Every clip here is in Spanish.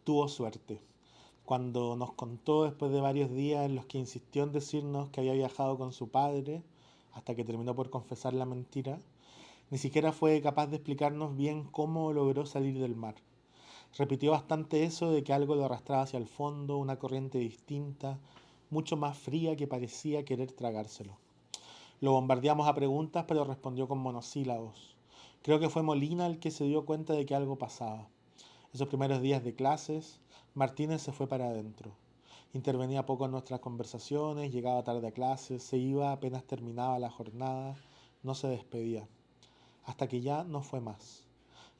Tuvo suerte. Cuando nos contó después de varios días en los que insistió en decirnos que había viajado con su padre, hasta que terminó por confesar la mentira, ni siquiera fue capaz de explicarnos bien cómo logró salir del mar. Repitió bastante eso de que algo lo arrastraba hacia el fondo, una corriente distinta, mucho más fría que parecía querer tragárselo. Lo bombardeamos a preguntas, pero respondió con monosílabos. Creo que fue Molina el que se dio cuenta de que algo pasaba. Esos primeros días de clases, Martínez se fue para adentro. Intervenía poco en nuestras conversaciones, llegaba tarde a clases, se iba apenas terminaba la jornada, no se despedía. Hasta que ya no fue más.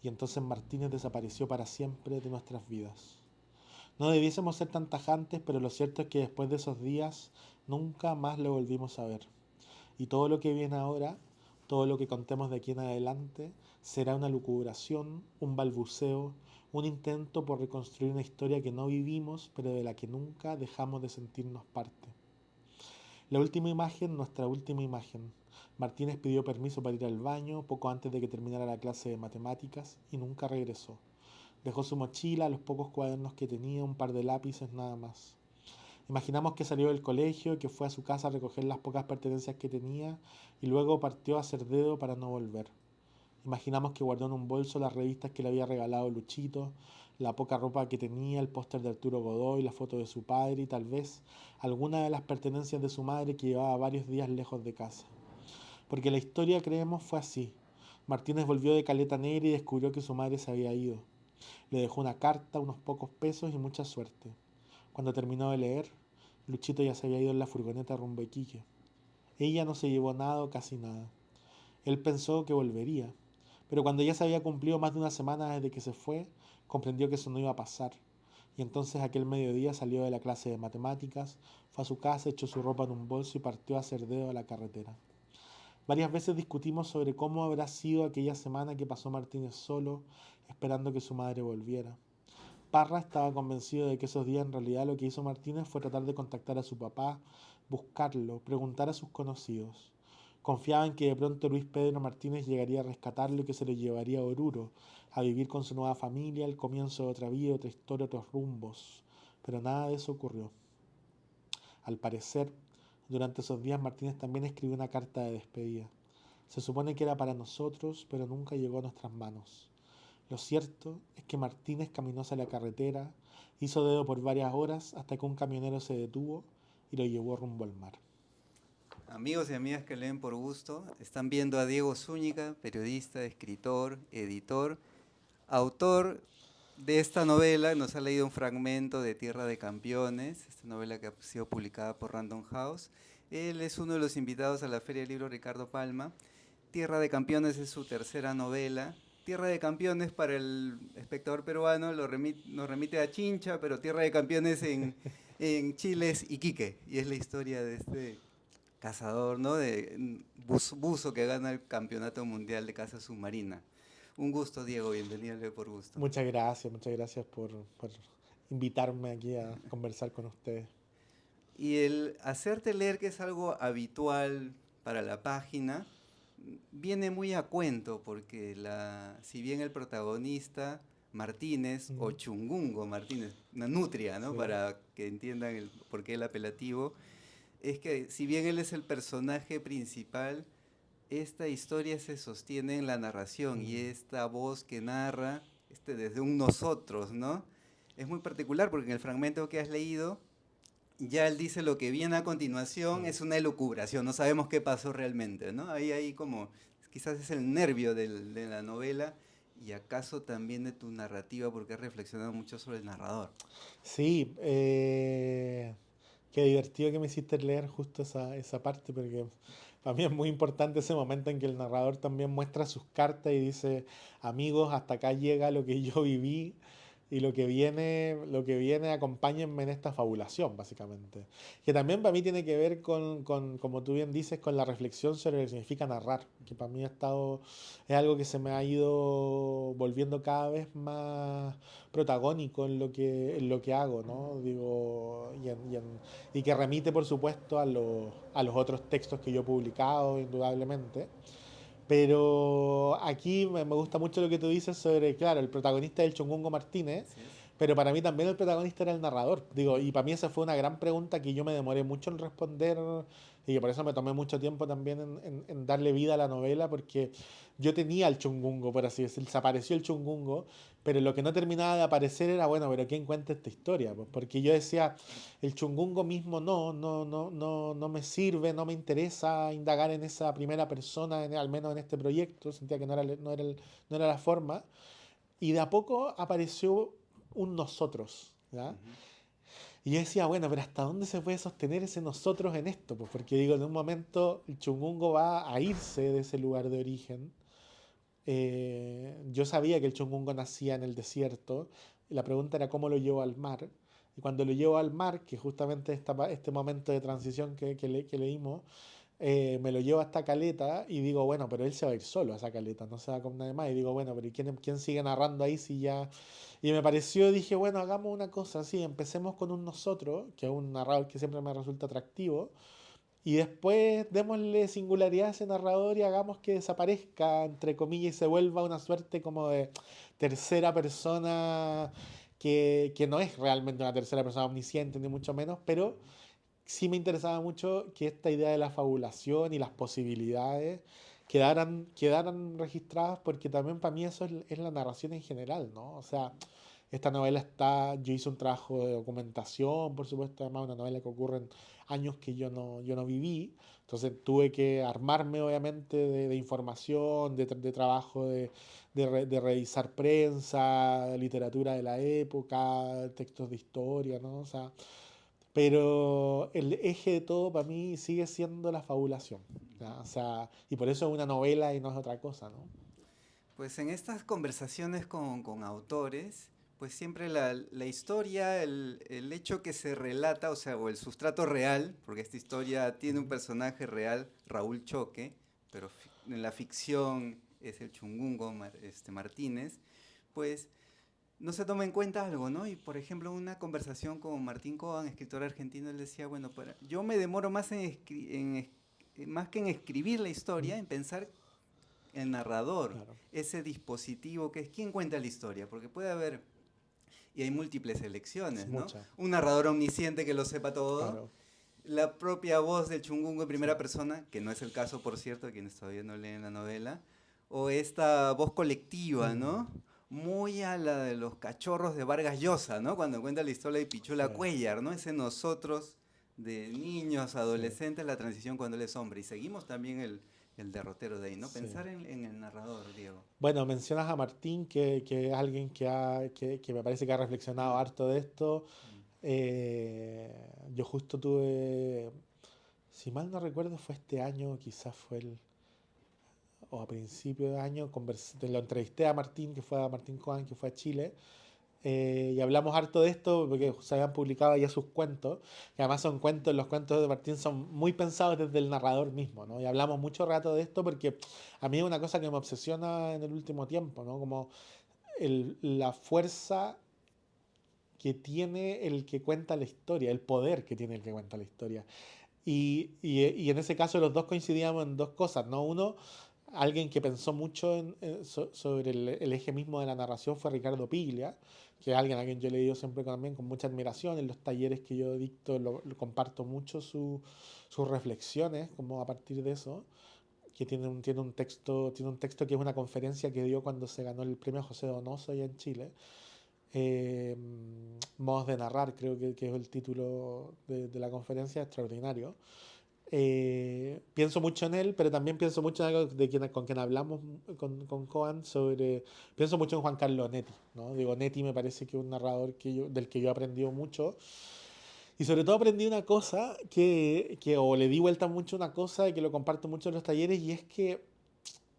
Y entonces Martínez desapareció para siempre de nuestras vidas. No debiésemos ser tan tajantes, pero lo cierto es que después de esos días nunca más lo volvimos a ver. Y todo lo que viene ahora, todo lo que contemos de aquí en adelante, será una lucubración, un balbuceo, un intento por reconstruir una historia que no vivimos, pero de la que nunca dejamos de sentirnos parte. La última imagen, nuestra última imagen. Martínez pidió permiso para ir al baño poco antes de que terminara la clase de matemáticas y nunca regresó. Dejó su mochila, los pocos cuadernos que tenía, un par de lápices nada más. Imaginamos que salió del colegio, que fue a su casa a recoger las pocas pertenencias que tenía y luego partió a hacer dedo para no volver. Imaginamos que guardó en un bolso las revistas que le había regalado Luchito, la poca ropa que tenía, el póster de Arturo Godoy, la foto de su padre y tal vez alguna de las pertenencias de su madre que llevaba varios días lejos de casa. Porque la historia, creemos, fue así. Martínez volvió de Caleta Negra y descubrió que su madre se había ido. Le dejó una carta, unos pocos pesos y mucha suerte. Cuando terminó de leer, Luchito ya se había ido en la furgoneta rumbo a Iquique. Ella no se llevó nada o casi nada. Él pensó que volvería, pero cuando ya se había cumplido más de una semana desde que se fue, comprendió que eso no iba a pasar. Y entonces aquel mediodía salió de la clase de matemáticas, fue a su casa, echó su ropa en un bolso y partió a hacer dedo a la carretera. Varias veces discutimos sobre cómo habrá sido aquella semana que pasó Martínez solo, esperando que su madre volviera. Parra estaba convencido de que esos días en realidad lo que hizo Martínez fue tratar de contactar a su papá, buscarlo, preguntar a sus conocidos. Confiaba en que de pronto Luis Pedro Martínez llegaría a rescatarlo y que se lo llevaría a Oruro, a vivir con su nueva familia, el comienzo de otra vida, otra historia, otros rumbos. Pero nada de eso ocurrió. Al parecer, durante esos días Martínez también escribió una carta de despedida. Se supone que era para nosotros, pero nunca llegó a nuestras manos. Lo cierto es que Martínez caminó hacia la carretera, hizo dedo por varias horas hasta que un camionero se detuvo y lo llevó rumbo al mar. Amigos y amigas que leen por gusto, están viendo a Diego Zúñiga, periodista, escritor, editor, autor de esta novela. Nos ha leído un fragmento de Tierra de Campeones, esta novela que ha sido publicada por Random House. Él es uno de los invitados a la Feria del Libro Ricardo Palma. Tierra de Campeones es su tercera novela. Tierra de Campeones para el espectador peruano nos remite a Chincha, pero Tierra de Campeones en Chile es Iquique, y es la historia de este cazador, ¿no? De buzo que gana el campeonato mundial de caza submarina. Un gusto, Diego, bienvenido a Leo por Gusto. Muchas gracias por invitarme aquí a conversar con ustedes. Y el hacerte leer, que es algo habitual para la página, viene muy a cuento, porque si bien el protagonista, Martínez, o Ujú. Chungungo Martínez, una nutria, ¿no? Sí. Para que entiendan por qué el apelativo, es que si bien él es el personaje principal, esta historia se sostiene en la narración, y Mm. esta voz que narra desde un nosotros, ¿no? Es muy particular porque en el fragmento que has leído, ya él dice lo que viene a continuación Mm. es una elucubración, no sabemos qué pasó realmente, ¿no? Ahí como, quizás es el nervio de la novela, y acaso también de tu narrativa, porque has reflexionado mucho sobre el narrador. Sí, qué divertido que me hiciste leer justo esa parte, porque para mí es muy importante ese momento en que el narrador también muestra sus cartas y dice, amigos, hasta acá llega lo que yo viví y lo que viene, acompáñenme en esta fabulación, básicamente. Que también para mí tiene que ver como tú bien dices, con la reflexión sobre lo que significa narrar, que para mí es algo que se me ha ido volviendo cada vez más protagónico en lo que hago, ¿no? Digo, y que remite, por supuesto, a los otros textos que yo he publicado, indudablemente. Pero aquí me gusta mucho lo que tú dices sobre, claro, el protagonista del Chongungo Martínez, Así es. Pero para mí también el protagonista era el narrador. Digo, y para mí esa fue una gran pregunta que yo me demoré mucho en responder y que por eso me tomé mucho tiempo también en darle vida a la novela, porque yo tenía el chungungo, por así decirlo, desapareció el chungungo, pero lo que no terminaba de aparecer era, bueno, pero ¿quién cuenta esta historia? Pues porque yo decía, el chungungo mismo no me sirve, no me interesa indagar en esa primera persona, al menos en este proyecto, sentía que no era la forma. Y de a poco apareció un nosotros, ¿ya? Ujú. Y yo decía, bueno, pero ¿hasta dónde se puede sostener ese nosotros en esto? Pues porque digo, en un momento el chungungo va a irse de ese lugar de origen. Yo sabía que el chungungo nacía en el desierto. Y la pregunta era cómo lo llevo al mar. Y cuando lo llevo al mar, que justamente este momento de transición que leímos, me lo llevo hasta Caleta y digo, bueno, pero él se va a ir solo a esa Caleta, no se va con nadie más. Y digo, bueno, pero ¿y quién sigue narrando ahí si ya... Y me pareció, dije, bueno, hagamos una cosa así, empecemos con un nosotros, que es un narrador que siempre me resulta atractivo, y después démosle singularidad a ese narrador y hagamos que desaparezca, entre comillas, y se vuelva una suerte como de tercera persona que no es realmente una tercera persona omnisciente, ni mucho menos, pero sí me interesaba mucho que esta idea de la fabulación y las posibilidades quedaran registradas, porque también para mí eso es la narración en general, ¿no? O sea, esta novela yo hice un trabajo de documentación, por supuesto, además una novela que ocurre en años que yo no viví, entonces tuve que armarme obviamente de información, de trabajo, de revisar prensa, literatura de la época, textos de historia, ¿no? O sea, pero el eje de todo para mí sigue siendo la fabulación, ¿ya? O sea, y por eso es una novela y no es otra cosa, ¿no? Pues en estas conversaciones con autores, pues siempre la historia, el hecho que se relata, o sea, o el sustrato real, porque esta historia tiene un Ujú. personaje real, Raúl Choque, pero en la ficción es el chungungo Martínez, pues no se toma en cuenta algo, ¿no? Y por ejemplo, una conversación con Martín Coan, escritor argentino, él decía, bueno, yo me demoro más más que en escribir la Mm. historia, en pensar el narrador, Claro, ese dispositivo que es quien cuenta la historia, porque puede haber, y hay múltiples es elecciones, ¿no? mucha, Un narrador omnisciente que lo sepa todo, claro, la propia voz del chungungo en sí, primera persona, que no es el caso, por cierto, de quienes todavía no leen la novela, o esta voz colectiva, mm, ¿no? Muy a la de los cachorros de Vargas Llosa, ¿no? Cuando cuenta la historia de sí, Pichula Cuellar, ¿no? Ese nosotros de niños, sí, adolescentes, la transición cuando él es hombre. Y seguimos también el derrotero de ahí, ¿no? sí. Pensar en el narrador, Diego. Bueno, mencionas a Martín, que es alguien que me parece que ha reflexionado Mm, harto de esto. mm, Yo justo tuve, si mal no recuerdo, fue este año, quizás fue o a principio de año, lo entrevisté a Martín, que fue a Martín Coan, que fue a Chile, y hablamos harto de esto porque se habían publicado ya sus cuentos, que además son cuentos, los cuentos de Martín son muy pensados desde el narrador mismo, ¿no? Y hablamos mucho rato de esto porque a mí es una cosa que me obsesiona en el último tiempo, ¿no? Como la fuerza que tiene el que cuenta la historia, el poder que tiene el que cuenta la historia. Y en ese caso los dos coincidíamos en dos cosas, ¿no? Uno, alguien que pensó mucho sobre el eje mismo de la narración fue Ricardo Piglia, que es alguien a quien yo he leído siempre también con mucha admiración. En los talleres que yo dicto lo comparto mucho sus reflexiones, como a partir de eso, que tiene un texto que es una conferencia que dio cuando se ganó el premio José Donoso allá en Chile. eh, Modos de narrar, creo que es el título de la conferencia, extraordinario. Pienso mucho en él, pero también pienso mucho en algo con quien hablamos con Coan sobre. Pienso mucho en Juan Carlos Netti, ¿no? Digo, Netti me parece que es un narrador del que yo he aprendido mucho. Y sobre todo aprendí una cosa o le di vuelta mucho a una cosa y que lo comparto mucho en los talleres, y es que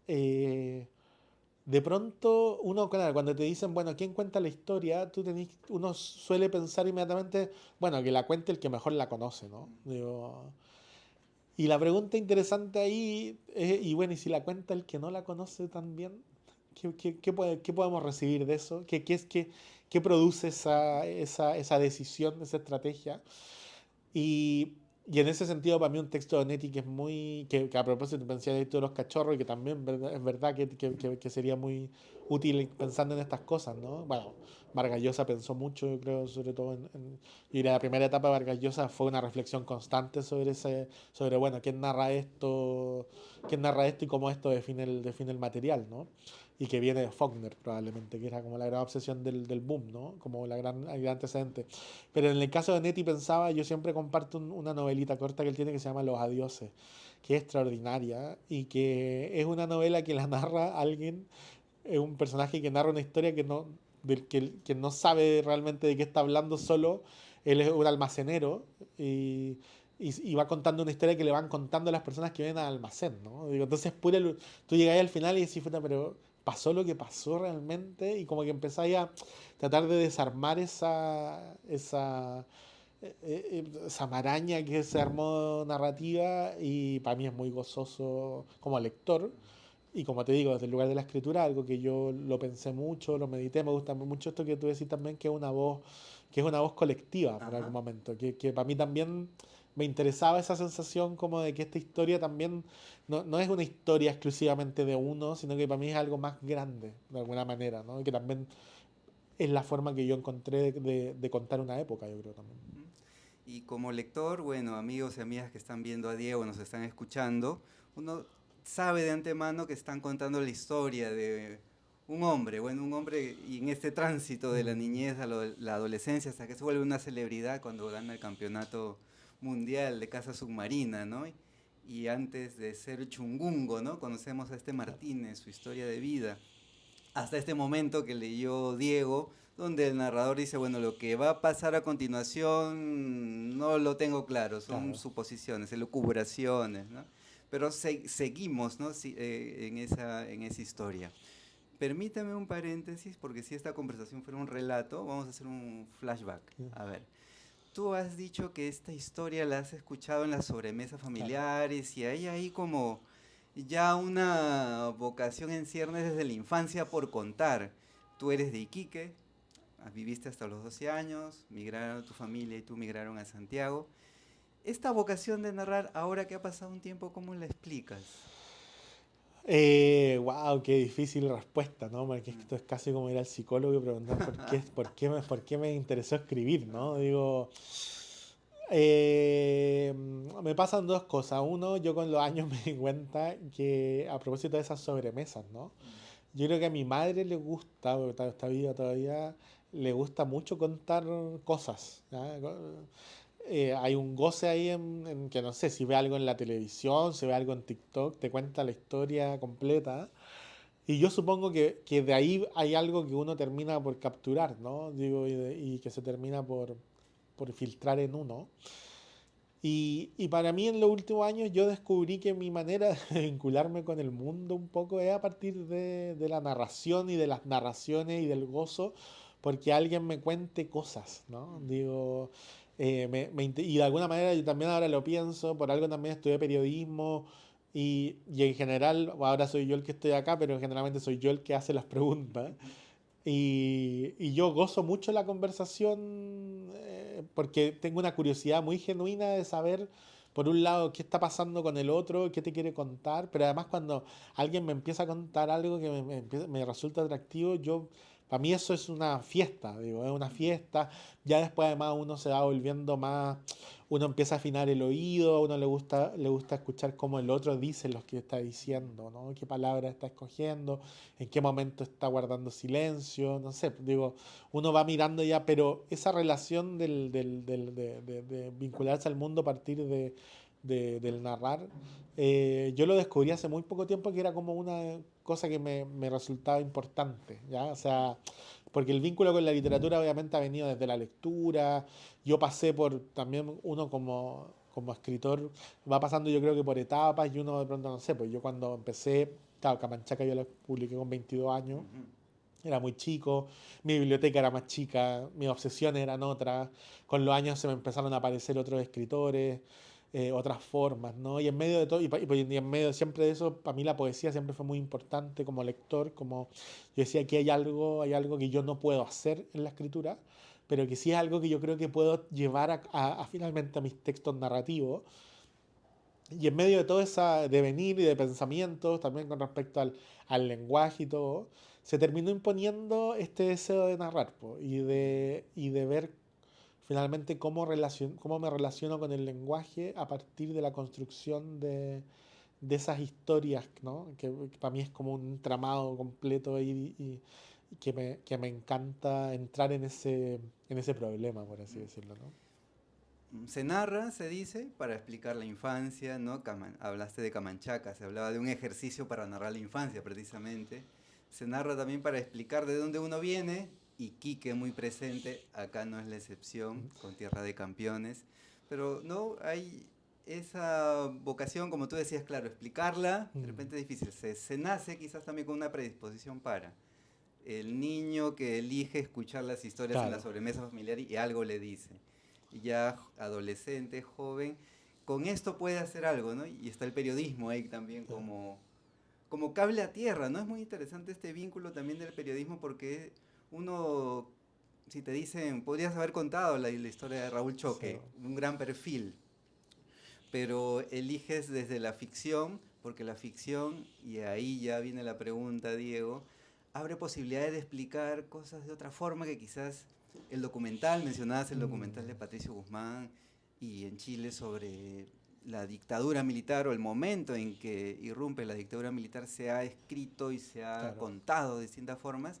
eh, de pronto uno, claro, cuando te dicen, bueno, ¿quién cuenta la historia? Uno suele pensar inmediatamente, bueno, que la cuente el que mejor la conoce, ¿no? Digo, y la pregunta interesante ahí es, y bueno, y si la cuenta el que no la conoce tan bien, ¿qué podemos recibir de eso? ¿Qué produce esa decisión, esa estrategia? Y, Y en ese sentido, para mí, un texto de Onetti que es muy. Que a propósito pensé de todos los cachorros, y que también es verdad que sería muy útil pensando en estas cosas, ¿no? Bueno, Vargas Llosa pensó mucho, yo creo, sobre todo yo diría, la primera etapa de Vargas Llosa fue una reflexión constante sobre, bueno, quién narra esto y cómo esto define el material, ¿no? Y que viene de Faulkner, probablemente, que era como la gran obsesión del boom, ¿no? Como el gran antecedente. Pero en el caso de Netti pensaba, yo siempre comparto una novelita corta que él tiene que se llama Los Adioses, que es extraordinaria y que es una novela que la narra alguien, es un personaje que narra una historia que no sabe realmente de qué está hablando, solo él es un almacenero y va contando una historia que le van contando las personas que vienen al almacén, ¿no? Digo, entonces tú llegáis al final y decís, puta, pero pasó lo que pasó realmente, y como que empezáis a tratar de desarmar esa maraña que se armó narrativa, y para mí es muy gozoso como lector. Y como te digo, desde el lugar de la escritura, algo que yo lo pensé mucho, lo medité, me gusta mucho esto que tú decís también, que es una voz colectiva por algún Ajá. momento, que para mí también me interesaba esa sensación como de que esta historia también no es una historia exclusivamente de uno, sino que para mí es algo más grande, de alguna manera, ¿no? Y que también es la forma que yo encontré de contar una época, yo creo también. Ujú. Y como lector, bueno, amigos y amigas que están viendo a Diego, nos están escuchando, uno sabe de antemano que están contando la historia de un hombre, bueno, un hombre y en este tránsito de la Mm, niñez a la adolescencia hasta que se vuelve una celebridad cuando gana el campeonato mundial de caza submarina, ¿no? Y antes de ser chungungo, ¿no? Conocemos a este claro, Martínez, su historia de vida hasta este momento que leyó Diego, donde el narrador dice, bueno, lo que va a pasar a continuación no lo tengo claro, son claro. suposiciones, elucubraciones, ¿no? Pero seguimos, ¿no? en esa historia. Permítame un paréntesis, porque si esta conversación fuera un relato, vamos a hacer un flashback. A ver, tú has dicho que esta historia la has escuchado en las sobremesas Claro. familiares y hay ahí como ya una vocación en ciernes desde la infancia por contar. Tú eres de Iquique, viviste hasta los 12 años, migraron tu familia y tú migraron a Santiago. Esta vocación de narrar, ahora que ha pasado un tiempo, ¿cómo la explicas? Wow, qué difícil respuesta, ¿no? Porque Mm, esto es casi como ir al psicólogo y preguntar por qué me interesó escribir, ¿no? ajá, Digo, me pasan dos cosas. Uno, yo con los años me di cuenta que, a propósito de esas sobremesas, ¿no? mm, Yo creo que a mi madre le gusta, porque está viva todavía, le gusta mucho contar cosas, ¿ya? Hay un goce ahí en que no sé, si ve algo en la televisión, si ve algo en TikTok, te cuenta la historia completa. Y yo supongo que de ahí hay algo que uno termina por capturar, ¿no? Digo, y que se termina por filtrar en uno. Y para mí, en los últimos años, yo descubrí que mi manera de vincularme con el mundo un poco es a partir de la narración y de las narraciones y del gozo, porque alguien me cuente cosas, ¿no? mm, Digo, y de alguna manera yo también ahora lo pienso, por algo también estudié periodismo, y en general, ahora soy yo el que estoy acá, pero generalmente soy yo el que hace las preguntas. ujú, Y yo gozo mucho la conversación, porque tengo una curiosidad muy genuina de saber, por un lado, qué está pasando con el otro, qué te quiere contar, pero además cuando alguien me empieza a contar algo que me resulta atractivo, para mí eso es una fiesta, digo, es una mm, fiesta. Ya después además uno se va volviendo más, uno empieza a afinar el oído, a uno le gusta escuchar cómo el otro dice lo que está mm, diciendo, ¿no? Qué palabra está escogiendo, en qué momento está guardando silencio, no sé, digo, uno va mirando ya, pero esa relación de vincularse al mundo a partir del narrar, yo lo descubrí hace muy poco tiempo, que era como una cosa que me resultaba importante, ¿ya? O sea, porque el vínculo con la literatura obviamente ha venido desde la lectura. Yo pasé por, también uno como escritor va pasando, yo creo que por etapas, y uno de pronto, no sé, pues yo cuando empecé, claro, Camanchaca yo la publiqué con 22 años, ujú, era muy chico, mi biblioteca era más chica, mis obsesiones eran otras, con los años se me empezaron a aparecer otros escritores, otras formas, ¿no? Y en medio de todo, y en medio siempre de eso, para mí la poesía siempre fue muy importante como lector, como yo decía, aquí hay algo que yo no puedo hacer en la escritura, pero que sí es algo que yo creo que puedo llevar finalmente a mis textos narrativos. Y en medio de todo ese devenir y de pensamientos, también con respecto al lenguaje y todo, se terminó imponiendo este deseo de narrar po, y de ver finalmente cómo me relaciono con el lenguaje a partir de la construcción de esas historias, ¿no? Que para mí es como un tramado completo y que me encanta entrar en ese problema, por así decirlo, ¿no? Se narra, se dice, para explicar la infancia, ¿no? Hablaste de Camanchaca, se hablaba de un ejercicio para narrar la infancia, precisamente. Se narra también para explicar de dónde uno viene, y Quique muy presente, acá no es la excepción, con Tierra de Campeones. Pero no hay esa vocación, como tú decías, claro, explicarla, de Mm, repente es difícil. Se nace quizás también con una predisposición para. El niño que elige escuchar las historias en la claro. sobremesa familiar y algo le dice. Y ya adolescente, joven, con esto puede hacer algo, ¿no? Y está el periodismo ahí también Claro. como cable a tierra, ¿no? Es muy interesante este vínculo también del periodismo porque uno, si te dicen, podrías haber contado la historia de Raúl Sí. Choque, un gran perfil, pero eliges desde la ficción, porque la ficción, y ahí ya viene la pregunta, Diego, abre posibilidades de explicar cosas de otra forma que quizás el documental, mencionabas el documental de Mm, Patricio Guzmán y en Chile sobre la dictadura militar o el momento en que irrumpe la dictadura militar se ha escrito y se ha claro. contado de distintas formas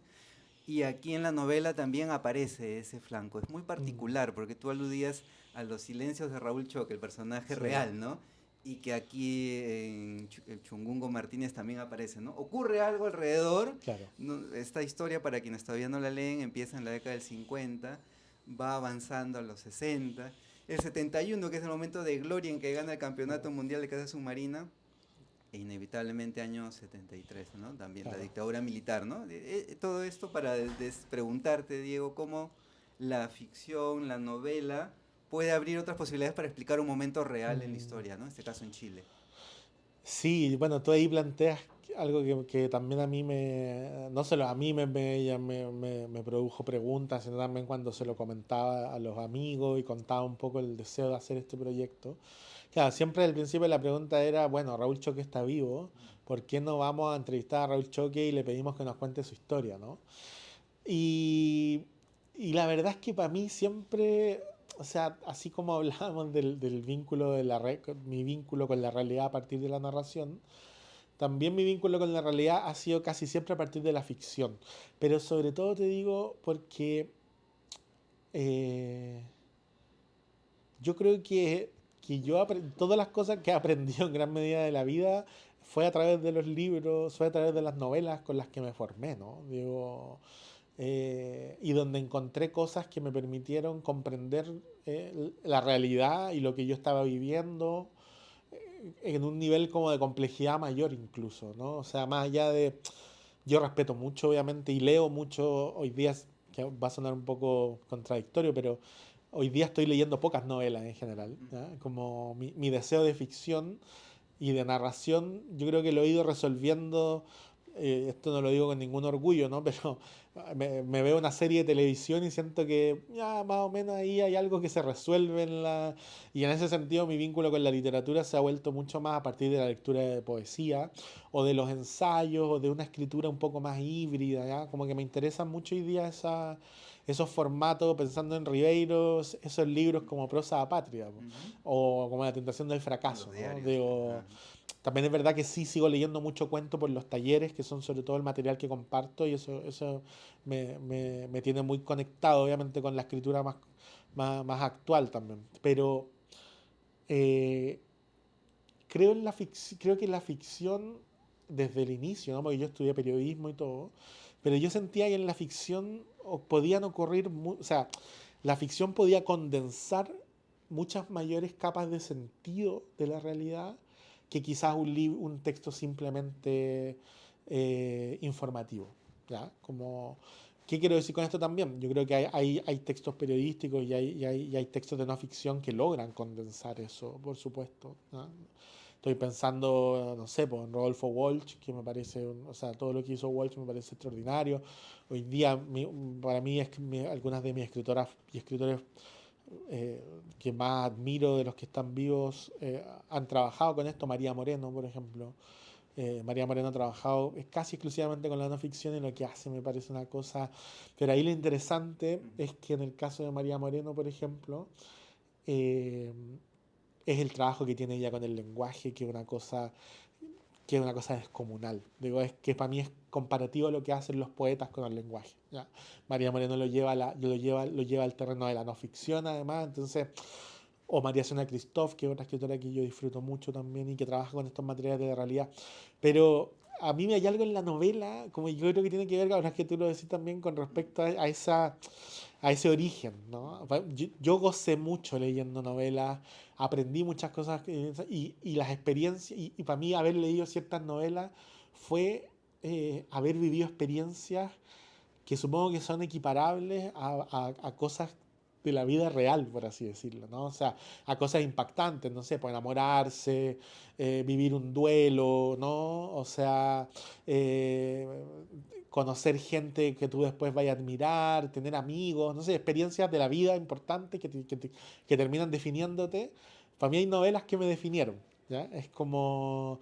y aquí en la novela también aparece ese flanco. Es muy Mm, particular porque tú aludías a los silencios de Raúl Choque, el personaje sí, real, ¿no? Y que aquí en el Chungungo Martínez también aparece, ¿no? Ocurre algo alrededor. claro. ¿No? Esta historia, para quienes todavía no la leen, empieza en la década del 50, va avanzando a los 60. El 71, que es el momento de gloria en que gana el Claro, campeonato mundial de caza submarina, e inevitablemente año 73, ¿no? También la claro. dictadura militar, ¿no? Todo esto para preguntarte, Diego, cómo la ficción, la novela, puede abrir otras posibilidades para explicar un momento real en la Mm, historia, ¿no? En este caso en Chile. sí, bueno, tú ahí planteas algo que también a mí no solo a mí me produjo preguntas, sino también cuando se lo comentaba a los amigos y contaba un poco el deseo de hacer este proyecto. Claro, siempre al principio la pregunta era, bueno, Raúl Choque está vivo, ¿por qué no vamos a entrevistar a Raúl Choque y le pedimos que nos cuente su historia, ¿no? Y, y la verdad es que para mí siempre, o sea, así como hablábamos del vínculo mi vínculo con la realidad a partir de la narración, también mi vínculo con la realidad ha sido casi siempre a partir de la ficción. Pero sobre todo te digo porque eh, yo creo que todas las cosas que he aprendido en gran medida de la vida fue a través de los libros, fue a través de las novelas con las que me formé, ¿no? Digo, y donde encontré cosas que me permitieron comprender la realidad y lo que yo estaba viviendo en un nivel como de complejidad mayor incluso, ¿no? O sea, más allá de... Yo respeto mucho, obviamente, y leo mucho hoy día, que va a sonar un poco contradictorio, pero hoy día estoy leyendo pocas novelas en general, Ujú. ¿ya? Como mi deseo de ficción y de narración, yo creo que lo he ido resolviendo, esto no lo digo con ningún orgullo, ¿no? Pero me veo una serie de televisión y siento que ya más o menos ahí hay algo que se resuelve y en ese sentido mi vínculo con la literatura se ha vuelto mucho más a partir de la lectura de poesía o de los ensayos o de una escritura un poco más híbrida, ¿ya? Como que me interesan mucho hoy día esos formatos, pensando en Ribeiros, esos libros como Prosa Patria, po, Ujú. o como La tentación del Los fracaso, ¿no? diarios. Digo, Ajá. también es verdad que sí sigo leyendo mucho cuento por los talleres, que son sobre todo el material que comparto, y eso me tiene muy conectado, obviamente, con la escritura más actual también. Pero eh, creo que la ficción, desde el inicio, ¿no? Porque yo estudié periodismo y todo, pero yo sentía que en la ficción podían ocurrir, o sea, la ficción podía condensar muchas mayores capas de sentido de la realidad que quizás un texto simplemente informativo, ¿ya? Como, ¿Qué quiero decir con esto también? Yo creo que hay textos periodísticos y hay textos de no ficción que logran condensar eso, por supuesto, ¿no? Estoy pensando, no sé, pues, en Rodolfo Walsh, que me parece, o sea, todo lo que hizo Walsh me parece extraordinario. Hoy día, para mí, algunas de mis escritoras y escritores eh, que más admiro de los que están vivos han trabajado con esto. María Moreno, por ejemplo. María Moreno ha trabajado casi exclusivamente con la no ficción y lo que hace me parece una cosa... Pero ahí lo interesante es que en el caso de María Moreno, por ejemplo, eh, es el trabajo que tiene ella con el lenguaje, que es una cosa descomunal. Digo, es que para mí es comparativo a lo que hacen los poetas con el lenguaje. ¿Ya? María Moreno lo lleva al terreno de la no ficción, además, entonces, o María Sena Christoph, que es otra escritora que yo disfruto mucho también y que trabaja con estos materiales de realidad. Pero a mí me hay algo en la novela, como yo creo que tiene que ver, ahora es que tú lo decís también, con respecto a ese origen, ¿no? Yo gocé mucho leyendo novelas, aprendí muchas cosas y las experiencias, y para mí haber leído ciertas novelas fue haber vivido experiencias que supongo que son equiparables a cosas de la vida real, por así decirlo, ¿no? O sea, a cosas impactantes, no sé, por enamorarse, vivir un duelo, ¿no? O sea, eh, conocer gente que tú después vayas a admirar, tener amigos, no sé, experiencias de la vida importantes que terminan definiéndote. Para mí hay novelas que me definieron, ¿ya? Es como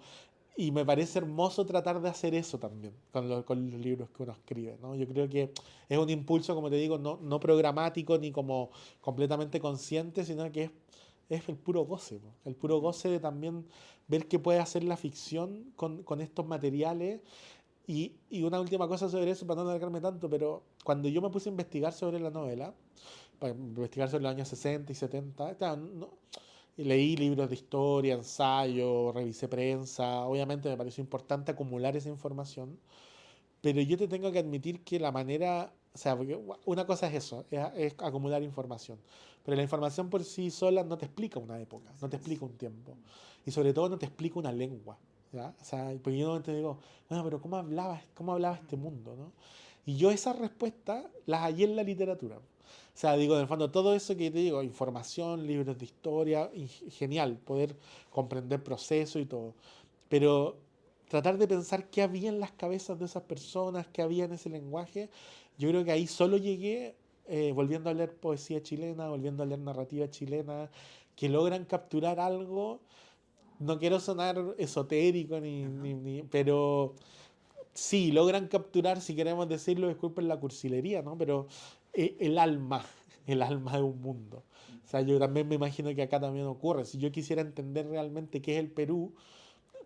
y me parece hermoso tratar de hacer eso también con los libros que uno escribe, ¿no? Yo creo que es un impulso, como te digo, no programático ni como completamente consciente, sino que es el puro goce, ¿no? El puro goce de también ver qué puede hacer la ficción con estos materiales. Y una última cosa sobre eso, para no alargarme tanto, pero cuando yo me puse a investigar sobre la novela, para investigar sobre los años 60 y 70, claro, y leí libros de historia, ensayos, revisé prensa. Obviamente me pareció importante acumular esa información, pero yo te tengo que admitir que la manera, o sea, porque una cosa es eso, es acumular información, pero la información por sí sola no te explica una época, no Así te es. explica un tiempo, y sobre todo no te explica una lengua, ¿ya? O sea, porque yo te digo, bueno, pero cómo hablaba este mundo, ¿no? Y yo esas respuestas las hallé en la literatura. O sea, digo, en el fondo, todo eso que te digo, información, libros de historia, y genial, poder comprender procesos y todo. Pero tratar de pensar qué había en las cabezas de esas personas, qué había en ese lenguaje, yo creo que ahí solo llegué volviendo a leer poesía chilena, volviendo a leer narrativa chilena, que logran capturar algo. No quiero sonar esotérico, Ajá. pero sí, logran capturar, si queremos decirlo, disculpen la cursilería, ¿no? Pero el alma, el alma de un mundo. O sea, yo también me imagino que acá también ocurre. Si yo quisiera entender realmente qué es el Perú,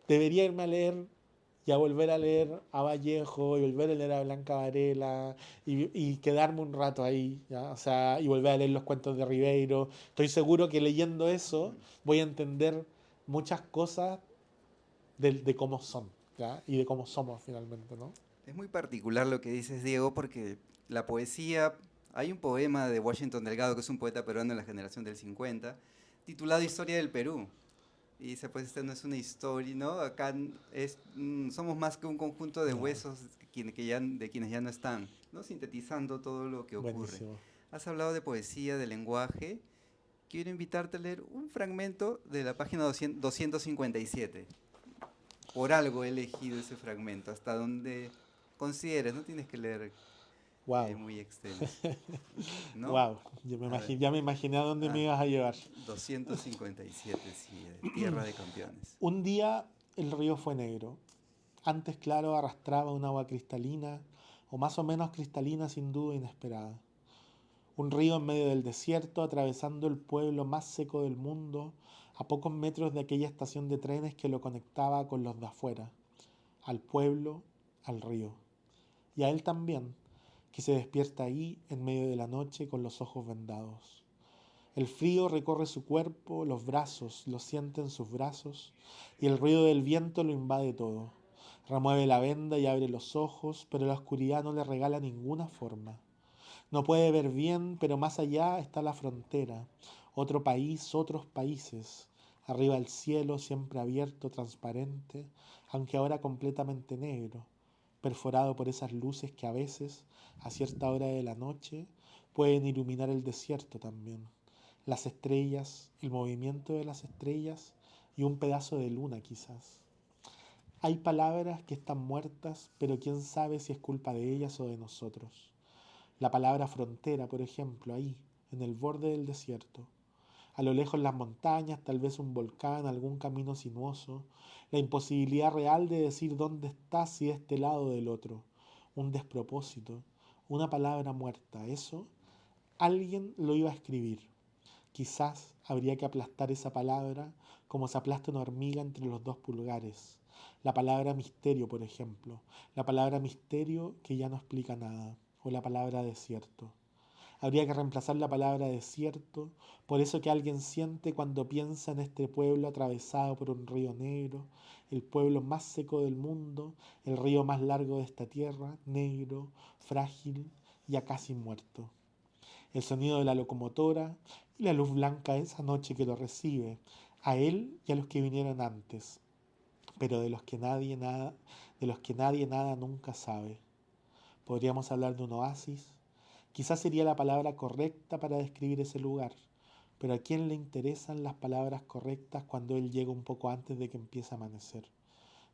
debería irme a leer y a volver a leer a Vallejo y volver a leer a Blanca Varela y quedarme un rato ahí, ¿ya? O sea, y volver a leer los cuentos de Ribeiro. Estoy seguro que leyendo eso voy a entender muchas cosas de cómo son, ¿ya? Y de cómo somos finalmente, ¿no? Es muy particular lo que dices, Diego, porque la poesía, hay un poema de Washington Delgado, que es un poeta peruano de la generación del 50, titulado Historia del Perú. Y dice, pues esta no es una historia, ¿no? Acá somos más que un conjunto de Ya, huesos de quienes ya no están, ¿no? Sintetizando todo lo que ocurre. buenísimo. Has hablado de poesía, de lenguaje. Quiero invitarte a leer un fragmento de la página 257. Por algo he elegido ese fragmento, hasta donde consideres, no tienes que leer Wow, muy extenso, ¿no? wow. A ver, Ya me imaginé a dónde me ah, ibas a llevar. 257, sí, de Tierra de Campeones. Un día el río fue negro. Antes claro arrastraba un agua cristalina, o más o menos cristalina sin duda inesperada. Un río en medio del desierto, atravesando el pueblo más seco del mundo, a pocos metros de aquella estación de trenes que lo conectaba con los de afuera, al pueblo, al río. Y a él también, que se despierta ahí en medio de la noche con los ojos vendados. El frío recorre su cuerpo, los brazos, lo siente en sus brazos, y el ruido del viento lo invade todo. Remueve la venda y abre los ojos, pero la oscuridad no le regala ninguna forma. No puede ver bien, pero más allá está la frontera, otro país, otros países. Arriba el cielo siempre abierto, transparente, aunque ahora completamente negro. perforado por esas luces que a veces, a cierta hora de la noche, pueden iluminar el desierto también. Las estrellas, el movimiento de las estrellas y un pedazo de luna quizás. Hay palabras que están muertas, pero quién sabe si es culpa de ellas o de nosotros. La palabra frontera, por ejemplo, ahí, en el borde del desierto. A lo lejos las montañas, tal vez un volcán, algún camino sinuoso. La imposibilidad real de decir dónde estás si de este lado o del otro. Un despropósito. Una palabra muerta. Eso alguien lo iba a escribir. Quizás habría que aplastar esa palabra como se aplasta una hormiga entre los dos pulgares. La palabra misterio, por ejemplo. La palabra misterio que ya no explica nada. O la palabra desierto. Habría que reemplazar la palabra desierto por eso que alguien siente cuando piensa en este pueblo atravesado por un río negro, el pueblo más seco del mundo, el río más largo de esta tierra, negro, frágil, ya casi muerto. El sonido de la locomotora y la luz blanca de esa noche que lo recibe, a él y a los que vinieron antes, pero de los que nadie nada nunca sabe. Podríamos hablar de un oasis. Quizás sería la palabra correcta para describir ese lugar, pero ¿a quién le interesan las palabras correctas cuando él llega un poco antes de que empiece a amanecer?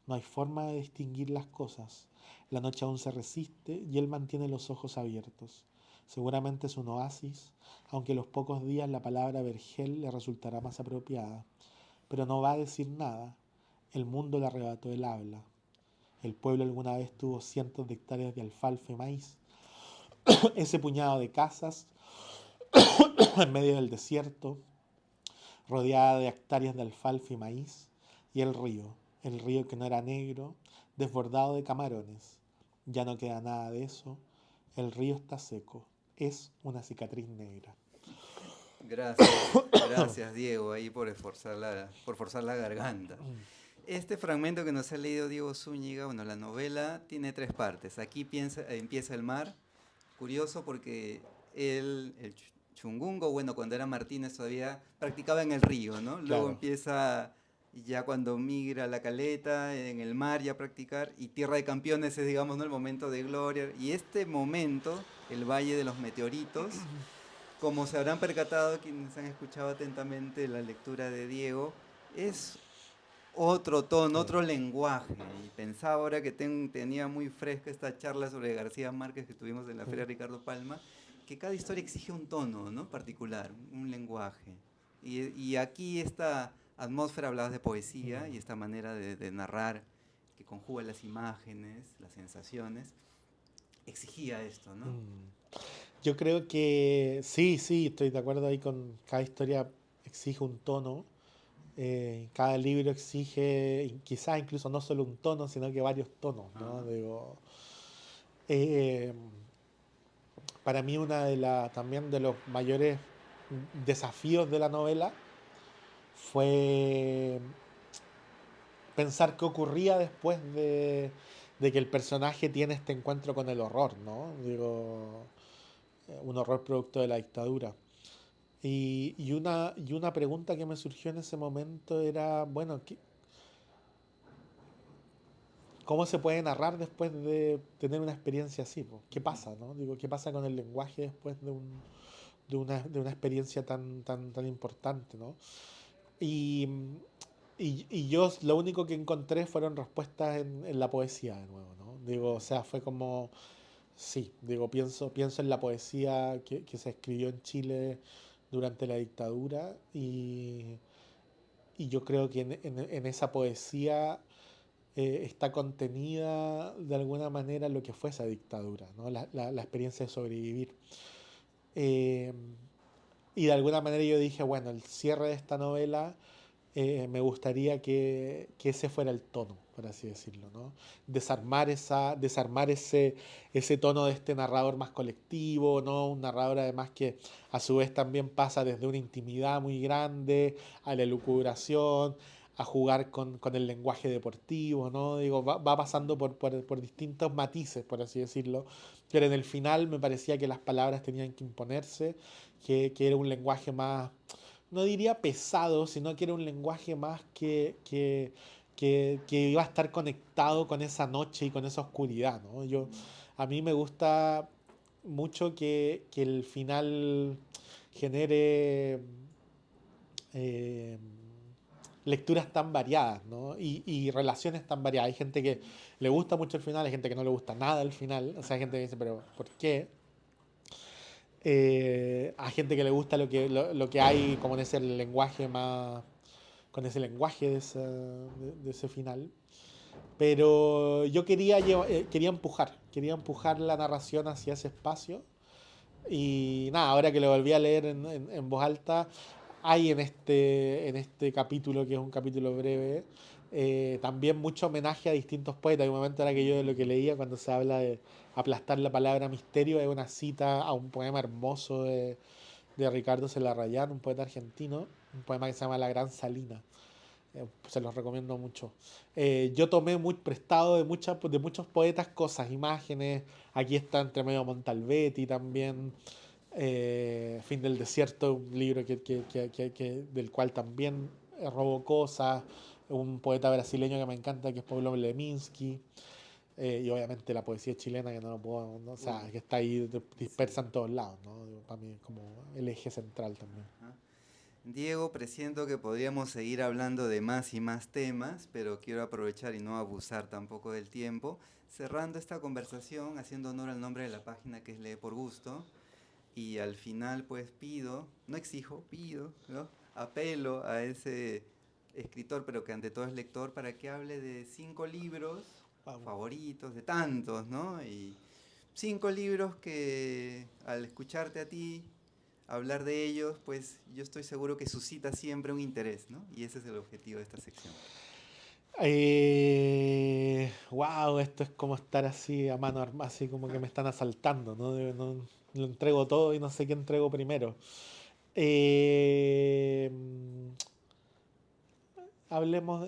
No hay forma de distinguir las cosas. La noche aún se resiste y él mantiene los ojos abiertos. Seguramente es un oasis, aunque a los pocos días la palabra vergel le resultará más apropiada. Pero no va a decir nada. El mundo le arrebató el habla. El pueblo alguna vez tuvo cientos de hectáreas de alfalfa y maíz. Ese puñado de casas en medio del desierto, rodeada de hectáreas de alfalfa y maíz, y el río que no era negro, desbordado de camarones. Ya no queda nada de eso, el río está seco, es una cicatriz negra. Gracias Diego ahí por forzar la garganta. Este fragmento que nos ha leído Diego Zúñiga, bueno, la novela tiene tres partes. Aquí empieza el mar, curioso porque el Chungungo, bueno, cuando era Martínez todavía practicaba en el río, ¿no? Luego Claro. empieza ya cuando migra a la caleta, en el mar ya a practicar, y Tierra de Campeones es, digamos, ¿no?, el momento de gloria. Y este momento, el Valle de los Meteoritos, como se habrán percatado quienes han escuchado atentamente la lectura de Diego, es otro tono, otro lenguaje. Y pensaba ahora que tenía muy fresca esta charla sobre García Márquez que tuvimos en la Feria Ricardo Palma, que cada historia exige un tono, ¿no?, particular, un lenguaje. Y aquí esta atmósfera, hablabas de poesía, y esta manera de narrar que conjuga las imágenes, las sensaciones, exigía esto, ¿no? Yo creo que sí, sí, estoy de acuerdo ahí con cada historia exige un tono. Cada libro exige quizás incluso no solo un tono, sino que varios tonos, ¿no? Ajá. Digo, eh, para mí también de los mayores desafíos de la novela fue pensar qué ocurría después de que el personaje tiene este encuentro con el horror, ¿no? Digo, un horror producto de la dictadura. Y una pregunta que me surgió en ese momento era, bueno, ¿cómo se puede narrar después de tener una experiencia así, po? ¿Qué pasa, no? Digo, ¿qué pasa con el lenguaje después de una experiencia tan importante, ¿no? Y, y yo lo único que encontré fueron respuestas en la poesía de nuevo, ¿no? Digo, o sea, fue como, sí, digo, pienso en la poesía que se escribió en Chile durante la dictadura y yo creo que en esa poesía está contenida de alguna manera lo que fue esa dictadura, ¿no? La experiencia de sobrevivir. Eh, y de alguna manera yo dije, bueno, el cierre de esta novela me gustaría que ese fuera el tono, por así decirlo, ¿no? Desarmar ese tono de este narrador más colectivo, ¿no? Un narrador además que a su vez también pasa desde una intimidad muy grande a la elucubración, a jugar con el lenguaje deportivo, ¿no? Digo, va pasando por distintos matices, por así decirlo, pero en el final me parecía que las palabras tenían que imponerse, que era un lenguaje más no diría pesado, sino que era un lenguaje más que que iba a estar conectado con esa noche y con esa oscuridad, ¿no? A mí me gusta mucho que el final genere eh, lecturas tan variadas, ¿no? Y relaciones tan variadas. Hay gente que le gusta mucho el final, hay gente que no le gusta nada el final. O sea, hay gente que dice, pero ¿por qué? Hay gente que le gusta lo que hay como en ese lenguaje más, con ese lenguaje de ese final. Pero yo quería empujar la narración hacia ese espacio. Y nada, ahora que lo volví a leer en voz alta, hay en este capítulo, que es un capítulo breve, también mucho homenaje a distintos poetas. Hay un momento ahora que yo de lo que leía, cuando se habla de aplastar la palabra misterio, es una cita a un poema hermoso de Ricardo Celarrayán, un poeta argentino, un poema que se llama La Gran Salina. Se los recomiendo mucho. Yo tomé muy prestado de muchos poetas cosas, imágenes. Aquí está entre medio Montalbetti también. Fin del desierto, un libro del cual también robo cosas. Un poeta brasileño que me encanta, que es Pablo Leminski. Y obviamente la poesía chilena, que no lo puedo, no, o sea, Uy, que está ahí dispersa sí. en todos lados, ¿no? Para mí es como el eje central también. Ajá. Diego, presiento que podríamos seguir hablando de más y más temas, pero quiero aprovechar y no abusar tampoco del tiempo, cerrando esta conversación, haciendo honor al nombre de la página que es Lee por Gusto, y al final pues pido, no exijo, pido, ¿no? Apelo a ese escritor, pero que ante todo es lector, para que hable de 5 libros Vamos. favoritos, de tantos, ¿no? Y 5 libros que al escucharte a ti hablar de ellos, pues yo estoy seguro que suscita siempre un interés, ¿no? Y ese es el objetivo de esta sección. Wow, esto es como estar así a mano armada, así como que me están asaltando, ¿no? Lo entrego todo y no sé qué entrego primero. Eh,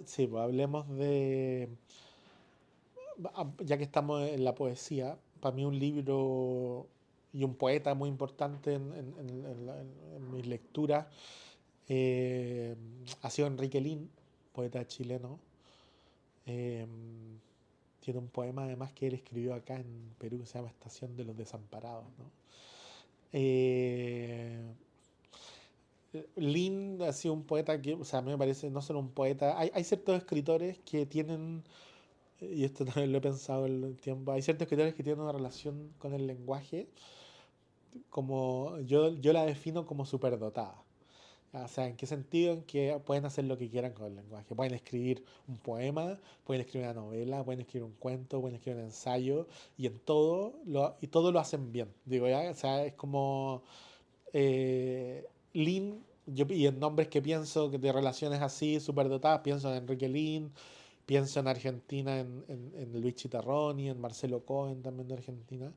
sí, pues hablemos ya que estamos en la poesía, para mí un libro y un poeta muy importante en mis lecturas eh, ha sido Enrique Lin, poeta chileno. Eh, Tiene un poema además que él escribió acá en Perú que se llama Estación de los Desamparados, ¿no? Eh, Lin ha sido un poeta que, o sea, a mí me parece no solo un poeta, hay ciertos escritores que tienen, y esto también lo he pensado en el tiempo, hay ciertos escritores que tienen una relación con el lenguaje como yo la defino como superdotada. O sea, ¿en qué sentido? En que pueden hacer lo que quieran con el lenguaje. Pueden escribir un poema, pueden escribir una novela, pueden escribir un cuento, pueden escribir un ensayo, y todo lo hacen bien. Digo, ya, o sea, es como Lin, y en nombres que pienso que de relaciones así, superdotadas, pienso en Enrique Lin, pienso en Argentina en Luis Chitarroni, en Marcelo Cohen también de Argentina.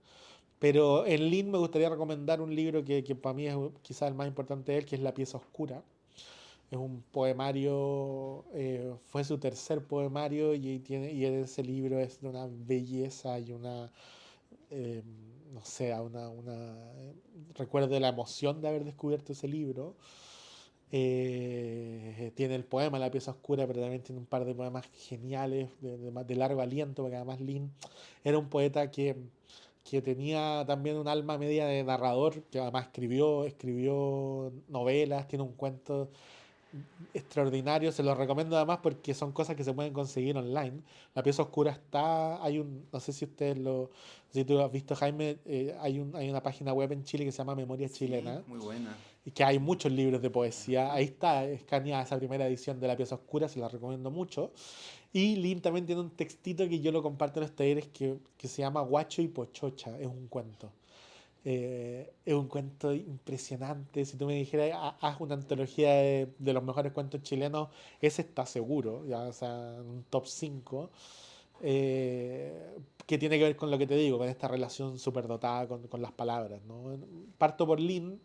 Pero en Lin me gustaría recomendar un libro que para mí es quizás el más importante de él, que es La pieza oscura. Es un poemario, fue su tercer poemario y ese libro es de una belleza y eh, no sé, recuerdo la emoción de haber descubierto ese libro. Tiene el poema La pieza oscura, pero también tiene un par de poemas geniales, de largo aliento, porque además Lin era un poeta que tenía también un alma media de narrador, que además escribió novelas, tiene un cuento extraordinario, se los recomiendo además porque son cosas que se pueden conseguir online. La pieza oscura no sé si si tú has visto Jaime, hay una página web en Chile que se llama Memoria Sí, Chilena, muy buena. y que hay muchos libros de poesía. Ajá. Ahí está escaneada esa primera edición de La pieza oscura, se la recomiendo mucho. Y Lin también tiene un textito que yo lo comparto en los talleres que se llama Guacho y Pochocha, es un cuento. Es un cuento impresionante. Si tú me dijeras, haz una antología de los mejores cuentos chilenos, ese está seguro, ya, o sea, un top 5 que tiene que ver con lo que te digo, con esta relación súper dotada con las palabras, ¿no? Parto por Lin,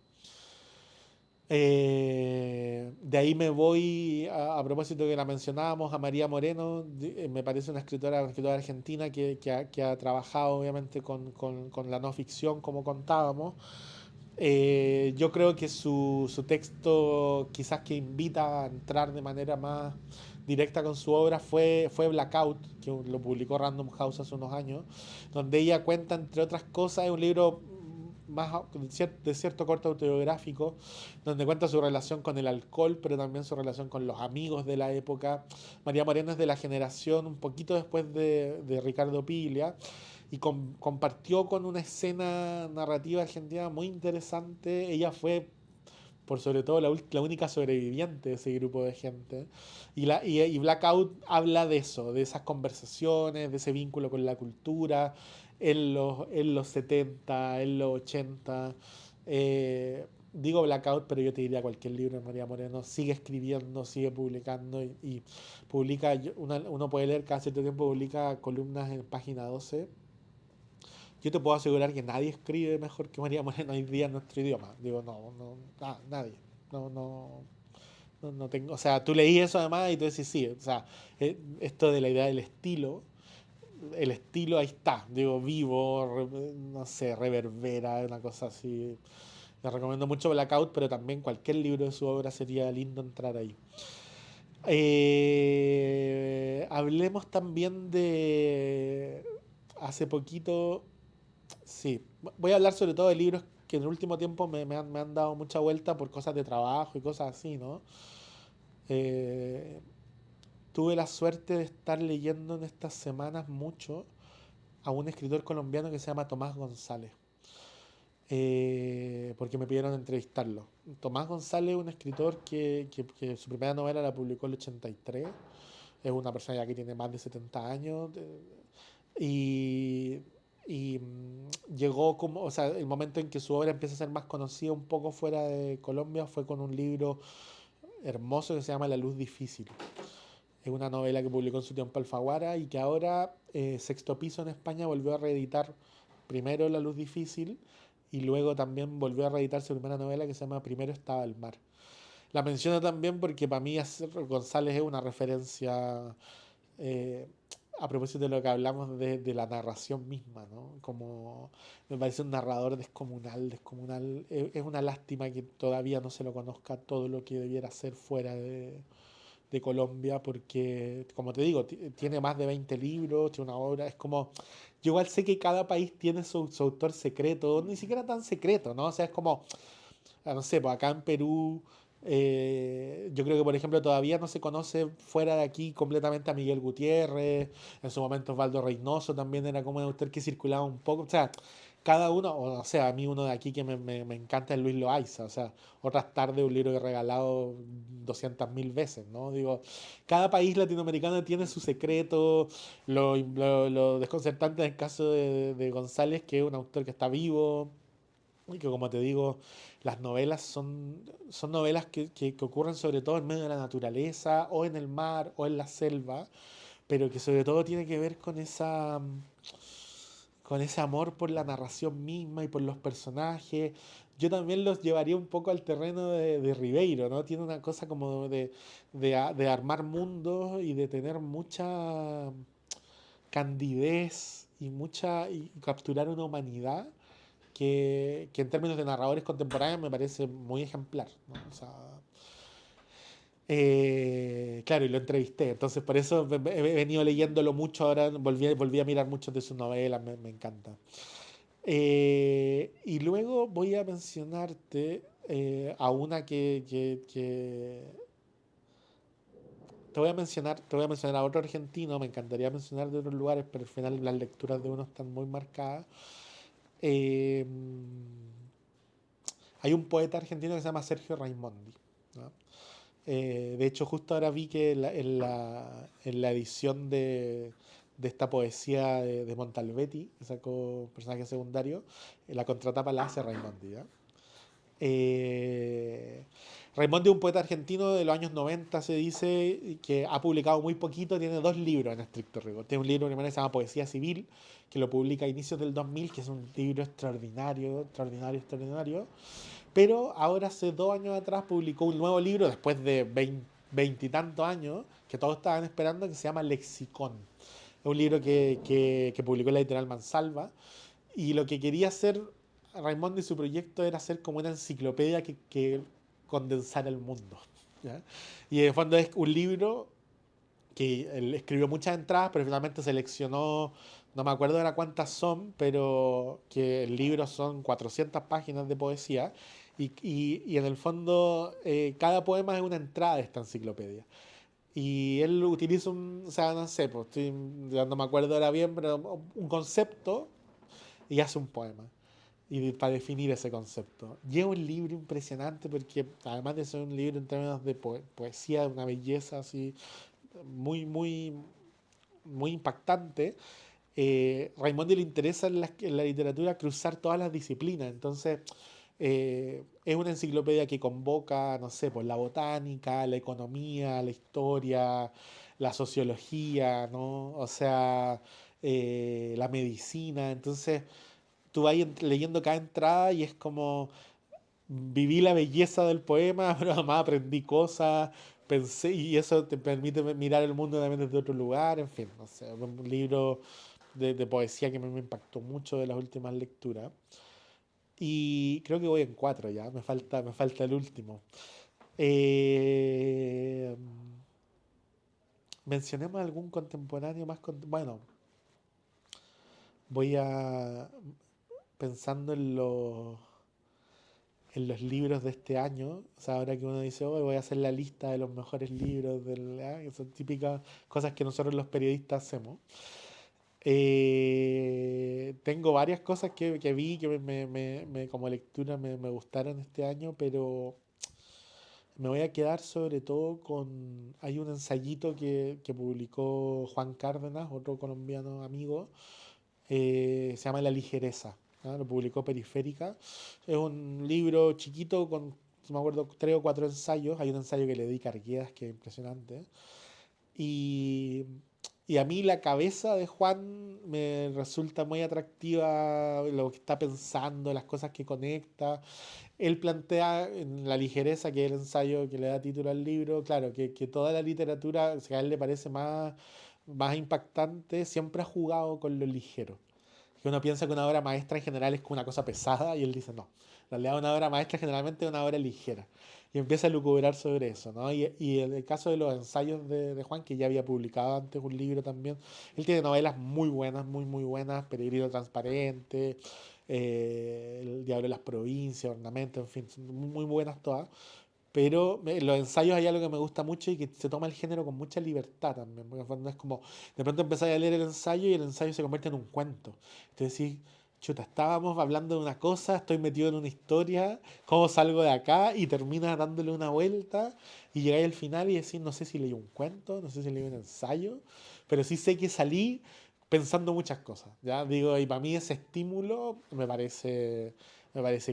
de ahí me voy, a propósito que la mencionábamos, a María Moreno, me parece una escritora argentina que ha trabajado obviamente con la no ficción, como contábamos. Yo creo que su texto quizás que invita a entrar de manera más directa con su obra fue Blackout, que lo publicó Random House hace unos años, donde ella cuenta, entre otras cosas, es un libro más de cierto corte autobiográfico, donde cuenta su relación con el alcohol, pero también su relación con los amigos de la época. María Moreno es de la generación un poquito después de Ricardo Piglia, y compartió con una escena narrativa argentina muy interesante. Ella fue por sobre todo la única sobreviviente de ese grupo de gente. Y Blackout habla de eso, de esas conversaciones, de ese vínculo con la cultura en los 70, en los 80. Digo Blackout, pero yo te diría cualquier libro de María Moreno. Sigue escribiendo, sigue publicando y publica, uno puede leer cada cierto tiempo, publica columnas en página 12. Yo te puedo asegurar que nadie escribe mejor que María Moreno hoy día en nuestro idioma. Digo, nadie. No, no, no tengo. O sea, tú leí eso además y tú decís, sí, o sea, esto de la idea del estilo, el estilo ahí está. Digo, vivo, no sé, reverbera, una cosa así. Le recomiendo mucho Blackout, pero también cualquier libro de su obra sería lindo entrar ahí. Hablemos también de. Hace poquito. Sí, voy a hablar sobre todo de libros que en el último tiempo me han dado mucha vuelta por cosas de trabajo y cosas así, ¿no? Eh, Tuve la suerte de estar leyendo en estas semanas mucho a un escritor colombiano que se llama Tomás González, porque me pidieron entrevistarlo. Tomás González es un escritor que su primera novela la publicó en el 83, es una persona ya que tiene más de 70 años, y, llegó como, o sea, el momento en que su obra empieza a ser más conocida un poco fuera de Colombia fue con un libro hermoso que se llama La luz difícil. Es una novela que publicó en su tiempo Alfaguara y que ahora Sexto Piso en España volvió a reeditar primero La luz difícil y luego también volvió a reeditar su primera novela que se llama Primero estaba el mar. La menciono también porque para mí González es una referencia eh, a propósito de lo que hablamos de la narración misma, ¿no? Como me parece un narrador descomunal, descomunal. Es una lástima que todavía no se lo conozca todo lo que debiera ser fuera de Colombia, porque, como te digo, tiene más de 20 libros, tiene una obra, es como, yo igual sé que cada país tiene su autor secreto, ni siquiera tan secreto, ¿no? O sea, es como, no sé, pues acá en Perú, yo creo que, por ejemplo, todavía no se conoce fuera de aquí completamente a Miguel Gutiérrez. En su momento Osvaldo Reynoso también era como un autor que circulaba un poco. O sea, cada uno, o sea, a mí uno de aquí que me encanta es Luis Loaiza. O sea, Otras tardes, un libro que he regalado 200.000 veces, ¿no? Digo, cada país latinoamericano tiene su secreto. Lo desconcertante en el caso de González, que es un autor que está vivo y que, como te digo, las novelas son novelas que ocurren sobre todo en medio de la naturaleza, o en el mar, o en la selva, pero que sobre todo tiene que ver con ese amor por la narración misma y por los personajes. Yo también los llevaría un poco al terreno de Ribeiro, ¿no? Tiene una cosa como de armar mundos y de tener mucha candidez y capturar una humanidad que en términos de narradores contemporáneos me parece muy ejemplar, ¿no? O sea, claro, y lo entrevisté, entonces por eso he venido leyéndolo mucho, ahora volví a mirar muchas de sus novelas, me encanta. Y luego voy a mencionarte a una te voy a mencionar a otro argentino, me encantaría mencionar de otros lugares, pero al final las lecturas de uno están muy marcadas. Eh, Hay un poeta argentino que se llama Sergio Raimondi, ¿no? De hecho, justo ahora vi que en la edición de esta poesía de Montalbetti, que sacó personaje secundario, la contratapa la hace Raimondi, ¿ya? Eh, Raimondi es un poeta argentino de los años 90, se dice, que ha publicado muy poquito, tiene dos libros en estricto rigor. Tiene un libro primero que se llama Poesía Civil, que lo publica a inicios del 2000, que es un libro extraordinario, extraordinario, extraordinario. Pero ahora, hace 2 años atrás, publicó un nuevo libro, después de veintitantos años, que todos estaban esperando, que se llama Lexicón. Es un libro que publicó la editorial Mansalva. Y lo que quería hacer Raimondo y su proyecto era hacer como una enciclopedia que condensara el mundo, ¿ya? Y en el fondo es un libro que él escribió muchas entradas, pero finalmente seleccionó, no me acuerdo ahora cuántas son, pero que el libro son 400 páginas de poesía y en el fondo cada poema es una entrada de esta enciclopedia. Y él utiliza un, o sea, no sé, pues ya no me acuerdo ahora bien, pero un concepto y hace un poema. Y para definir ese concepto. Y es un libro impresionante porque además de ser un libro en términos de poesía, de una belleza así muy, muy, muy impactante, Raimondi le interesa en la literatura cruzar todas las disciplinas. Entonces, es una enciclopedia que convoca, no sé, pues la botánica, la economía, la historia, la sociología, ¿no? O sea, la medicina. Entonces, tú vas leyendo cada entrada y es como viví la belleza del poema, pero además aprendí cosas, pensé, y eso te permite mirar el mundo también desde otro lugar, en fin, no sé, un libro de poesía que me impactó mucho de las últimas lecturas. Y creo que voy en cuatro ya, me falta el último. Eh, Mencionemos algún contemporáneo más. Bueno, voy a. Pensando en los libros de este año, o sea, ahora que uno dice, hoy voy a hacer la lista de los mejores libros, que son típicas cosas que nosotros los periodistas hacemos. Tengo varias cosas que vi que como lectura me gustaron este año, pero me voy a quedar sobre todo con... Hay un ensayito que publicó Juan Cárdenas, otro colombiano amigo, se llama La ligereza, ¿no? Lo publicó Periférica. Es un libro chiquito con, no me acuerdo, tres o cuatro ensayos. Hay un ensayo que le dedica a Arquedas, que es impresionante. Y, y a mí la cabeza de Juan me resulta muy atractiva, lo que está pensando, las cosas que conecta. Él plantea en La ligereza, que es el ensayo que le da título al libro, claro, que toda la literatura, o sea, a él le parece más impactante, siempre ha jugado con lo ligero. Que uno piensa que una obra maestra en general es como una cosa pesada y él dice no. En realidad una obra maestra generalmente es una obra ligera. Y empieza a lucubrar sobre eso, ¿no? Y en el caso de los ensayos de Juan, que ya había publicado antes un libro también, él tiene novelas muy buenas, muy, muy buenas, Peregrino Transparente, El Diablo de las Provincias, Ornamento, en fin, son muy, muy buenas todas. Pero en los ensayos hay algo que me gusta mucho y que se toma el género con mucha libertad también. Porque en el fondo es como, de pronto empezáis a leer el ensayo y el ensayo se convierte en un cuento. Entonces decís, chuta, estábamos hablando de una cosa, estoy metido en una historia, ¿cómo salgo de acá? Y terminas dándole una vuelta y llegáis al final y decís, no sé si leí un cuento, no sé si leí un ensayo, pero sí sé que salí pensando muchas cosas. Ya digo, y para mí ese estímulo me parece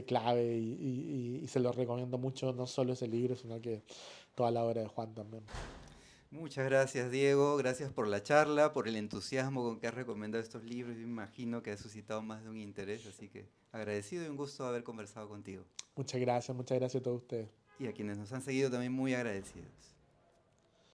clave y se lo recomiendo mucho, no solo ese libro, sino que toda la obra de Juan también. Muchas gracias, Diego. Gracias por la charla, por el entusiasmo con que has recomendado estos libros. Yo me imagino que ha suscitado más de un interés, así que agradecido y un gusto haber conversado contigo. Muchas gracias a todos ustedes. Y a quienes nos han seguido también muy agradecidos.